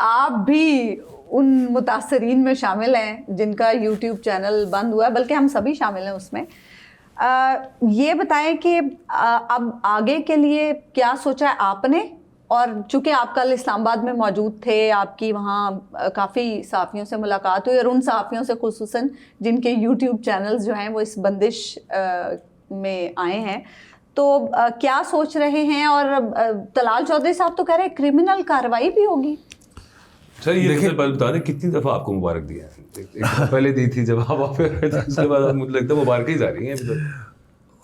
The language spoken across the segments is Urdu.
آپ بھی ان متاثرین میں شامل ہیں جن کا یوٹیوب چینل بند ہوا ہے، بلکہ ہم سبھی شامل ہیں اس میں. یہ بتائیں کہ اب آگے کے لیے کیا سوچا ہے آپ نے؟ اور چونکہ آپ کل اسلام آباد میں موجود تھے، آپ کی وہاں کافی صحافیوں سے ملاقات ہوئی، اور ان صحافیوں سے خصوصاً جن کے یوٹیوب چینلز جو ہیں وہ اس بندش میں آئے ہیں، تو کیا سوچ رہے ہیں؟ اور طلال چودھری صاحب تو کہہ رہے ہیں کرمنل کارروائی بھی ہوگی. سر یہ بتا دیں کتنی دفعہ آپ کو مبارک دیا ہے؟ ایک دفعہ پہلے دی تھی جب آپ وہاں پہ رہے تھے، اس کے بعد مجھے لگتا ہے مبارکیں جا رہی ہیں ابھی تک.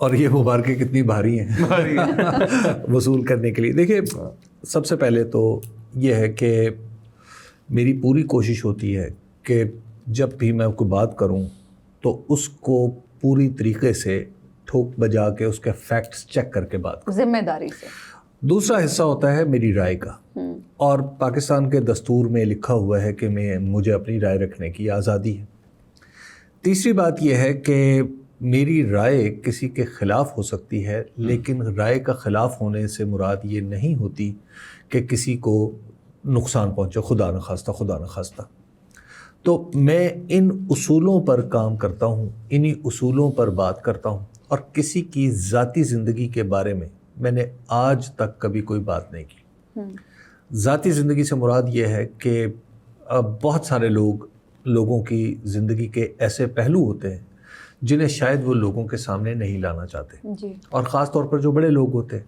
اور یہ مبارکیں کتنی بھاری ہیں وصول کرنے کے لیے. دیکھیے سب سے پہلے تو یہ ہے کہ میری پوری کوشش ہوتی ہے کہ جب بھی میں کوئی بات کروں تو اس کو پوری طریقے سے ٹھوک بجا کے اس کے فیکٹس چیک کر کے بات کروں، ذمہ داری سے. دوسرا حصہ ہوتا ہے میری رائے کا، اور پاکستان کے دستور میں لکھا ہوا ہے کہ مجھے اپنی رائے رکھنے کی آزادی ہے. تیسری بات یہ ہے کہ میری رائے کسی کے خلاف ہو سکتی ہے، لیکن رائے کا خلاف ہونے سے مراد یہ نہیں ہوتی کہ کسی کو نقصان پہنچے، خدا نخواستہ. تو میں ان اصولوں پر کام کرتا ہوں، انہی اصولوں پر بات کرتا ہوں، اور کسی کی ذاتی زندگی کے بارے میں نے آج تک کبھی کوئی بات نہیں کی. ذاتی زندگی سے مراد یہ ہے کہ بہت سارے لوگوں کی زندگی کے ایسے پہلو ہوتے ہیں جنہیں شاید وہ لوگوں کے سامنے نہیں لانا چاہتے جی. اور خاص طور پر جو بڑے لوگ ہوتے ہیں،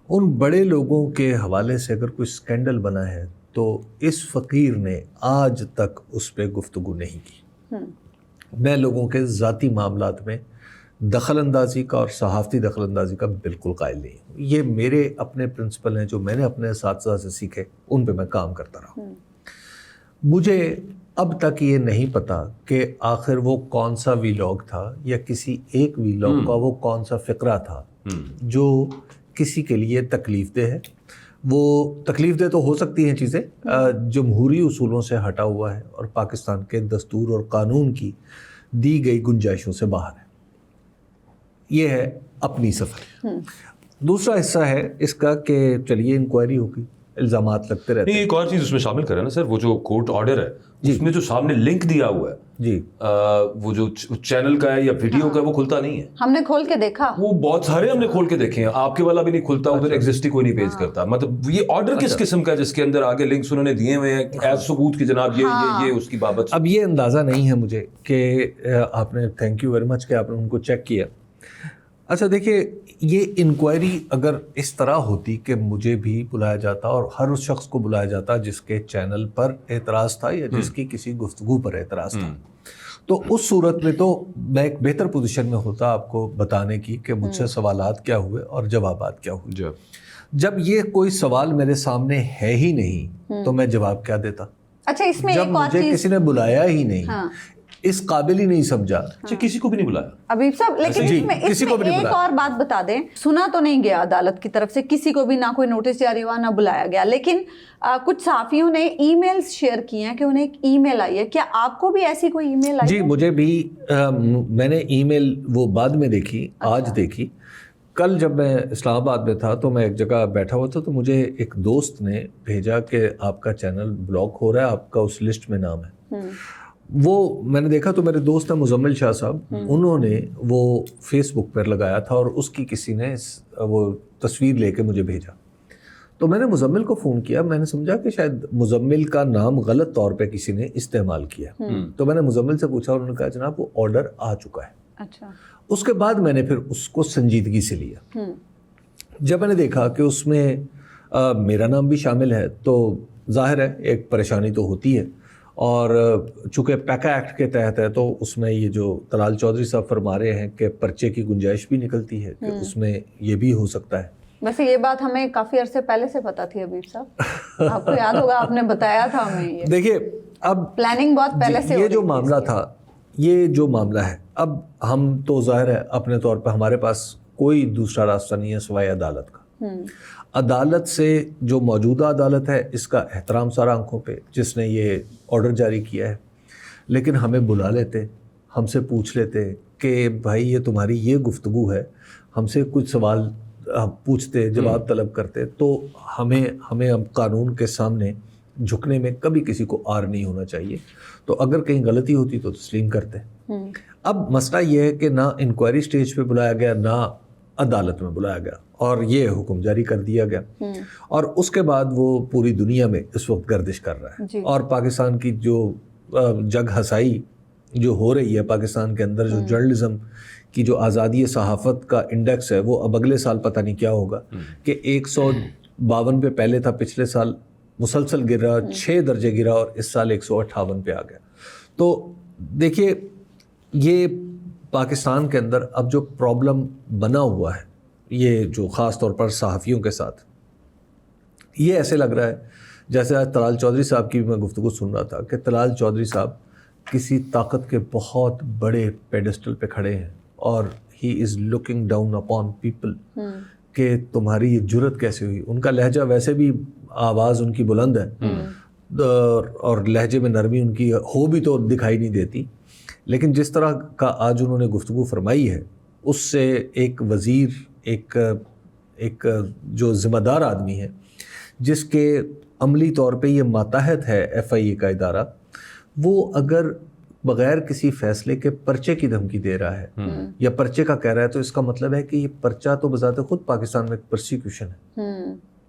ان بڑے لوگوں کے حوالے سے اگر کوئی سکینڈل بنا ہے تو اس فقیر نے آج تک اس پہ گفتگو نہیں کی. میں لوگوں کے ذاتی معاملات میں دخل اندازی کا اور صحافتی دخل اندازی کا بالکل قائل نہیں ہوں. یہ میرے اپنے پرنسپل ہیں جو میں نے اپنے اساتذہ سے سیکھے، ان پہ میں کام کرتا رہا ہوں. مجھے اب تک یہ نہیں پتا کہ آخر وہ کون سا ویلاگ تھا یا کسی ایک ویلاگ کا وہ کون سا فقرہ تھا جو کسی کے لیے تکلیف دہ ہے. وہ تکلیف دہ تو ہو سکتی ہیں چیزیں، جمہوری اصولوں سے ہٹا ہوا ہے اور پاکستان کے دستور اور قانون کی دی گئی گنجائشوں سے باہر ہے. یہ ہے اپنی سفر. دوسرا حصہ ہے اس کا کہ چلیے انکوائری ہوگی، الزامات لگتے رہتے ہیں. ایک اور چیز اس میں شامل کریں نا سر، وہ جو کورٹ آرڈر ہے اس میں جو سامنے لنک دیا ہوا ہے جی، وہ جو چینل کا ہے یا ویڈیو کا ہے وہ کھلتا نہیں ہے. ہم نے کھول کے دیکھا، وہ بہت سارے ہم نے کھول کے دیکھے ہیں، آپ کے والا بھی نہیں کھلتا، ادھر ایگزسٹ ہی کوئی نہیں پیج کرتا. مطلب یہ آرڈر کس قسم کا ہے جس کے اندر آگے لنکس انہوں نے دیے ہوئے ہیں ایز ثبوت کی جناب یہ اس کی بابت؟ اب یہ اندازہ نہیں ہے مجھے کہ آپ نے، تھینک یو ویری مچ کہ آپ نے ان کو چیک کیا. اچھا دیکھیے، یہ انکوائری اگر اس طرح ہوتی کہ مجھے بھی بلایا جاتا اور ہر اس شخص کو بلایا جاتا جس کے چینل پر اعتراض تھا یا جس کی کسی گفتگو پر اعتراض تھا، تو اس صورت میں تو میں ایک بہتر پوزیشن میں ہوتا آپ کو بتانے کی کہ مجھ سے سوالات کیا ہوئے اور جوابات کیا ہوئے. جب یہ کوئی سوال میرے سامنے ہے ہی نہیں تو میں جواب کیا دیتا؟ اچھا اس میں جب مجھے کسی نے بلایا ہی نہیں، اس قابل ہی نہیں سمجھا، کسی کو بھی نہیں بلایا ابیب صاحب. لیکن اس میں ایک اور بات بتا دیں، سنا تو نہیں گیا عدالت کی طرف سے، کسی کو بھی نہ کوئی نوٹس جاری ہوا نہ بلایا گیا، لیکن کچھ صحافیوں نے ای میلز شیئر کی ہیں کہ انہیں ایک ای میل آئی ہے. کیا آپ کو بھی ایسی کوئی ای میل آئی؟ جی مجھے بھی، میں نے ای میل وہ بعد میں دیکھی، آج دیکھی. کل جب میں اسلام آباد میں تھا تو میں ایک جگہ بیٹھا ہوا تھا تو مجھے ایک دوست نے بھیجا کہ آپ کا چینل بلاک ہو رہا ہے، آپ کا اس لسٹ میں نام ہے. وہ میں نے دیکھا تو میرے دوست ہیں مزمل شاہ صاحب، انہوں نے وہ فیس بک پر لگایا تھا اور اس کی کسی نے وہ تصویر لے کے مجھے بھیجا. تو میں نے مزمل کو فون کیا، میں نے سمجھا کہ شاید مزمل کا نام غلط طور پہ کسی نے استعمال کیا. تو میں نے مزمل سے پوچھا، انہوں نے کہا جناب وہ آرڈر آ چکا ہے. اچھا. اس کے بعد میں نے پھر اس کو سنجیدگی سے لیا. جب میں نے دیکھا کہ اس میں میرا نام بھی شامل ہے تو ظاہر ہے ایک پریشانی تو ہوتی ہے، اور چونکہ پیکا ایکٹ کے تحت ہے تو اس میں یہ جو طلال چودھری صاحب فرما رہے ہیں کہ پرچے کی گنجائش بھی نکلتی ہے کہ اس میں یہ بھی ہو سکتا ہے. ویسے یہ بات ہمیں کافی عرصے پہلے سے پتا تھی ابیب صاحب، آپ کو یاد ہوگا آپ نے بتایا تھا ہمیں. یہ دیکھیے اب پلاننگ بہت پہلے سے یہ جو معاملہ تھا، یہ جو معاملہ ہے، اب ہم تو ظاہر ہے اپنے طور پہ ہمارے پاس کوئی دوسرا راستہ نہیں ہے سوائے عدالت کا. عدالت سے جو موجودہ عدالت ہے اس کا احترام سارا آنکھوں پہ، جس نے یہ آرڈر جاری کیا ہے، لیکن ہمیں بلا لیتے، ہم سے پوچھ لیتے کہ بھائی یہ تمہاری یہ گفتگو ہے، ہم سے کچھ سوال پوچھتے، جواب طلب کرتے، تو ہمیں اب قانون کے سامنے جھکنے میں کبھی کسی کو آر نہیں ہونا چاہیے. تو اگر کہیں غلطی ہوتی تو تسلیم کرتے. اب مسئلہ یہ ہے کہ نہ انکوائری سٹیج پہ بلایا گیا نہ عدالت میں بلایا گیا اور یہ حکم جاری کر دیا گیا, اور اس کے بعد وہ پوری دنیا میں اس وقت گردش کر رہا ہے. اور پاکستان کی جو جگ ہسائی جو ہو رہی ہے پاکستان کے اندر, جو جرنلزم کی جو آزادی صحافت کا انڈیکس ہے, وہ اب اگلے سال پتہ نہیں کیا ہوگا کہ 152 پہ پہلے تھا, پچھلے سال مسلسل گرا, 6 درجے گرا اور اس سال 158 پہ آ گیا. تو دیکھیے یہ پاکستان کے اندر اب جو پرابلم بنا ہوا ہے, یہ جو خاص طور پر صحافیوں کے ساتھ, یہ ایسے لگ رہا ہے جیسے آج طلال چودھری صاحب کی بھی میں گفتگو سن رہا تھا کہ طلال چودھری صاحب کسی طاقت کے بہت بڑے پیڈسٹل پہ کھڑے ہیں اور ہی از لکنگ ڈاؤن اپون پیپل کہ تمہاری یہ جرت کیسے ہوئی. ان کا لہجہ ویسے بھی آواز ان کی بلند ہے اور لہجے میں نرمی ان کی ہو بھی تو دکھائی نہیں دیتی, لیکن جس طرح کا آج انہوں نے گفتگو فرمائی ہے اس سے ایک وزیر, ایک جو ذمہ دار آدمی ہے جس کے عملی طور پہ یہ ماتحت ہے FIA کا ادارہ, وہ اگر بغیر کسی فیصلے کے پرچے کی دھمکی دے رہا ہے یا پرچے کا کہہ رہا ہے, تو اس کا مطلب ہے کہ یہ پرچہ تو بذات خود پاکستان میں پرسیکیوشن ہے.